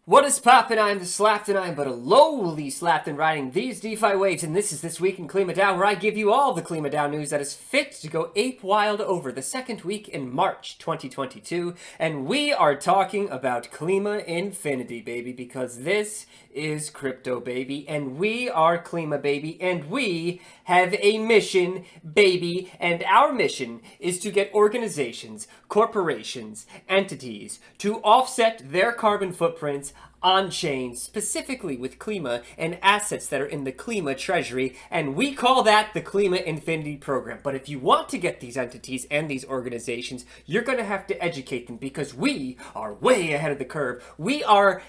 What is poppin'? I'm the Slapton. I'm but a lowly Slapton riding these DeFi waves, and this is This Week in Klima DAO, where I give you all the Klima DAO news that is fit to go ape wild over the second week in March 2022. And we are talking about Klima Infinity, baby, because this is crypto, baby, and we are Klima, baby, and we have a mission, baby, and our mission is to get organizations, corporations, entities to offset their carbon footprints on-chain, specifically with Klima and assets that are in the Klima treasury, and we call that the Klima Infinity program. But if you want to get these entities and these organizations, you're going to have to educate them, because we are way ahead of the curve. We are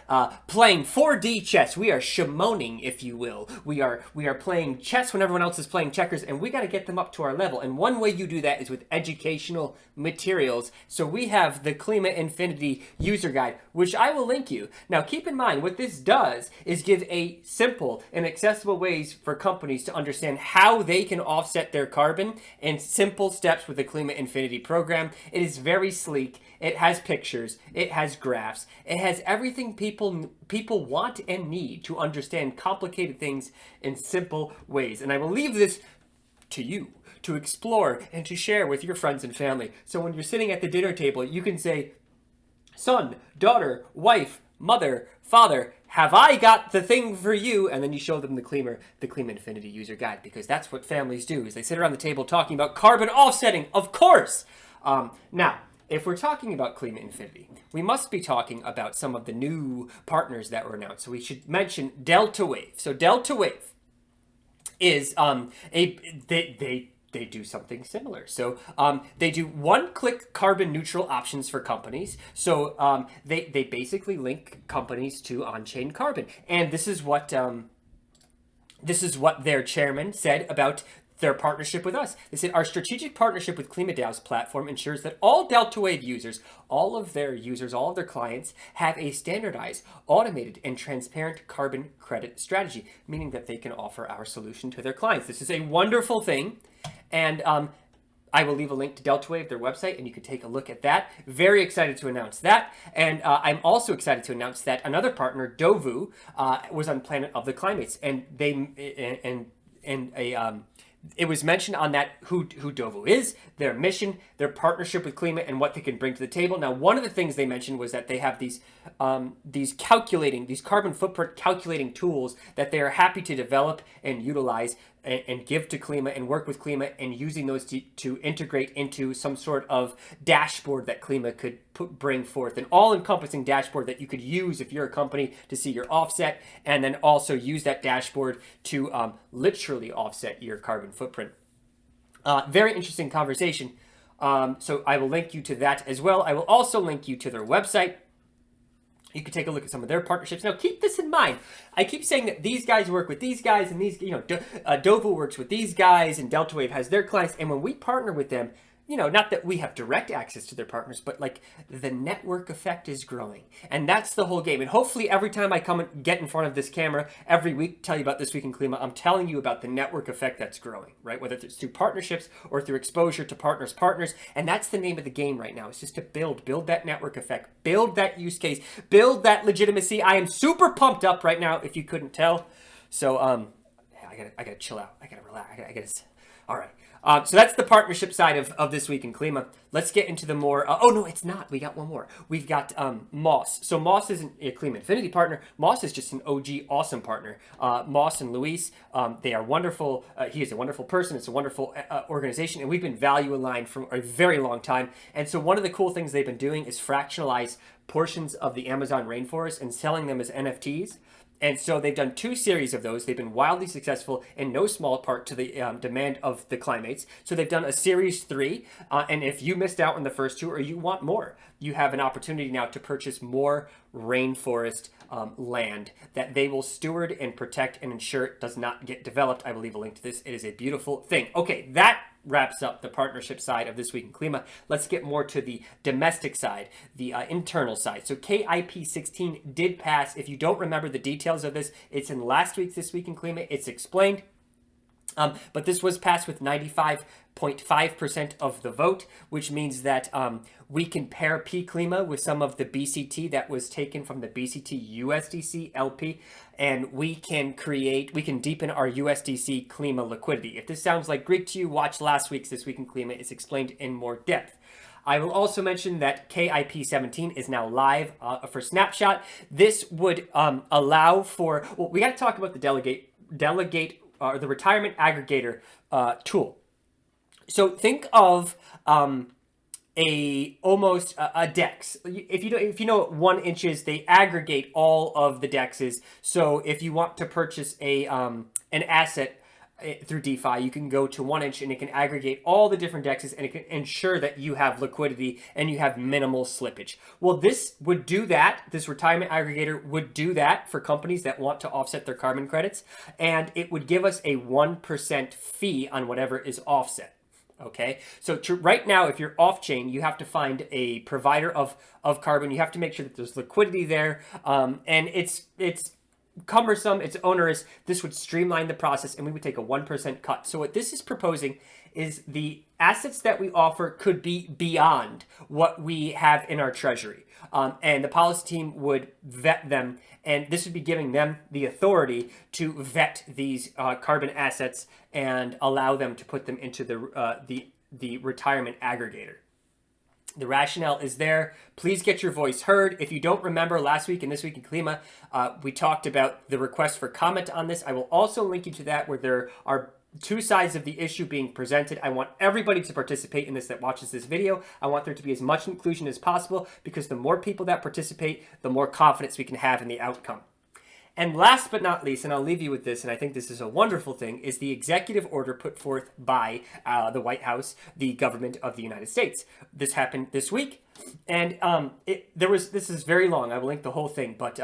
playing 4D chess. We are shimoning, if you will. We are playing chess when everyone else is playing checkers, and we got to get them up to our level. And one way you do that is with educational materials. So we have the Klima Infinity user guide, which I will link you. Now, keep in mind, what this does is give a simple and accessible ways for companies to understand how they can offset their carbon in simple steps with the Klima Infinity program. It is very sleek. It has pictures. It has graphs. It has everything people want and need to understand complicated things in simple ways. And I will leave this to you to explore and to share with your friends and family. So when you're sitting at the dinner table, you can say, son, daughter, wife, mother, father, have I got the thing for you? And then you show them the Klima Infinity user guide, because that's what families do, is they sit around the table talking about carbon offsetting, of course. Now, if we're talking about Klima Infinity, we must be talking about some of the new partners that were announced. So we should mention DeltaWave. So DeltaWave is they do something similar. So they do one-click carbon neutral options for companies. So they basically link companies to on-chain carbon. And this is what their chairman said about their partnership with us. They said, our strategic partnership with Klima DAO's platform ensures that all DeltaWave users, all of their clients, have a standardized, automated, and transparent carbon credit strategy, meaning that they can offer our solution to their clients. This is a wonderful thing. And I will leave a link to DeltaWave, their website, and you can take a look at that. Very excited to announce that. And I'm also excited to announce that another partner, Dovu, was on Planet of the Climates, and it was mentioned on that who Dovu is, their mission, their partnership with Klima, and what they can bring to the table. Now, one of the things they mentioned was that they have these carbon footprint calculating tools that they are happy to develop and utilize and give to Klima and work with Klima, and using those to integrate into some sort of dashboard that Klima could bring forth, an all-encompassing dashboard that you could use if you're a company to see your offset, and then also use that dashboard to literally offset your carbon footprint. Very interesting conversation. So I will link you to that as well. I will also link you to their website. You can take a look at some of their partnerships. Now, keep this in mind. I keep saying that these guys work with these guys, and these, Dovu works with these guys, and DeltaWave has their clients. And when we partner with them, not that we have direct access to their partners, but like the network effect is growing. And that's the whole game. And hopefully every time I come and get in front of this camera every week, tell you about This Week in Klima, I'm telling you about the network effect that's growing, right? Whether it's through partnerships or through exposure to partners. And that's the name of the game right now. It's just to build that network effect, build that use case, build that legitimacy. I am super pumped up right now, if you couldn't tell. So I gotta chill out. I gotta relax. All right. So that's the partnership side of This Week in Klima. Let's get into the more... oh, no, it's not. We got one more. We've got Moss. So Moss isn't a Klima Infinity partner. Moss is just an OG awesome partner. Moss and Luis, they are wonderful. He is a wonderful person. It's a wonderful organization. And we've been value aligned for a very long time. And so one of the cool things they've been doing is fractionalize portions of the Amazon rainforest and selling them as NFTs. And so they've done 2 series of those. They've been wildly successful, in no small part to the demand of the climates. So they've done a series 3. And if you missed out on the first 2 or you want more, you have an opportunity now to purchase more rainforest land that they will steward and protect and ensure it does not get developed. I will leave a link to this. It is a beautiful thing. Okay, that wraps up the partnership side of This Week in Klima. Let's get more to the domestic side, the internal side. So KIP16 did pass. If you don't remember the details of this, it's in last week's This Week in Klima. It's explained. But this was passed with 95.5% of the vote, which means that we can pair Klima with some of the BCT that was taken from the BCT USDC LP, and we can deepen our USDC Klima liquidity. If this sounds like Greek to you, watch last week's This Week in Klima. It's explained in more depth. I will also mention that KIP17 is now live for Snapshot. This would allow for, well, we got to talk about the the retirement aggregator tool. So think of almost a DEX. If you know what 1 inch is, they aggregate all of the DEXs. So if you want to purchase an asset through DeFi, you can go to 1 inch and it can aggregate all the different DEXs, and it can ensure that you have liquidity and you have minimal slippage. Well, this would do that. This retirement aggregator would do that for companies that want to offset their carbon credits, and it would give us a 1% fee on whatever is offset. Okay, so right now, if you're off chain, you have to find a provider of carbon. You have to make sure that there's liquidity there, and it's cumbersome, it's onerous. This would streamline the process, and we would take a 1% cut. So what this is proposing is the assets that we offer could be beyond what we have in our treasury. And the policy team would vet them, and this would be giving them the authority to vet these carbon assets and allow them to put them into the retirement aggregator. The rationale is there. Please get your voice heard. If you don't remember, last week and This Week in Klima, we talked about the request for comment on this. I will also link you to that, where there are 2 sides of the issue being presented. I want everybody to participate in this that watches this video. I want there to be as much inclusion as possible, because the more people that participate, the more confidence we can have in the outcome. And last but not least, and I'll leave you with this, and I think this is a wonderful thing, is the executive order put forth by the White House, the government of the United States. This happened this week, and this is very long. I will link the whole thing, but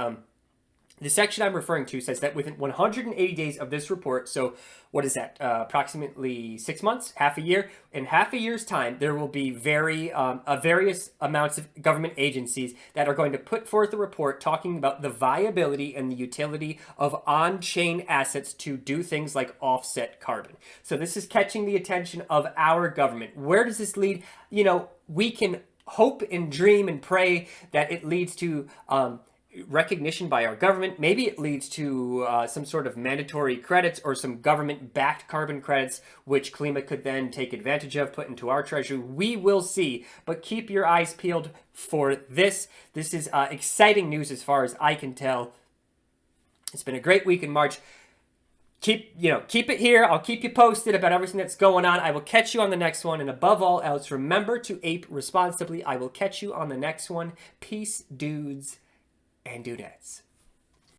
the section I'm referring to says that within 180 days of this report, so what is that, approximately 6 months, half a year? In half a year's time, there will be various amounts of government agencies that are going to put forth a report talking about the viability and the utility of on-chain assets to do things like offset carbon. So this is catching the attention of our government. Where does this lead? You know, we can hope and dream and pray that it leads to recognition by our government. Maybe it leads to some sort of mandatory credits or some government-backed carbon credits, which Klima could then take advantage of, put into our treasury. We will see, but keep your eyes peeled for this. This is exciting news as far as I can tell. It's been a great week in March. Keep it here. I'll keep you posted about everything that's going on. I will catch you on the next one. And above all else, remember to ape responsibly. I will catch you on the next one. Peace, dudes and dudettes.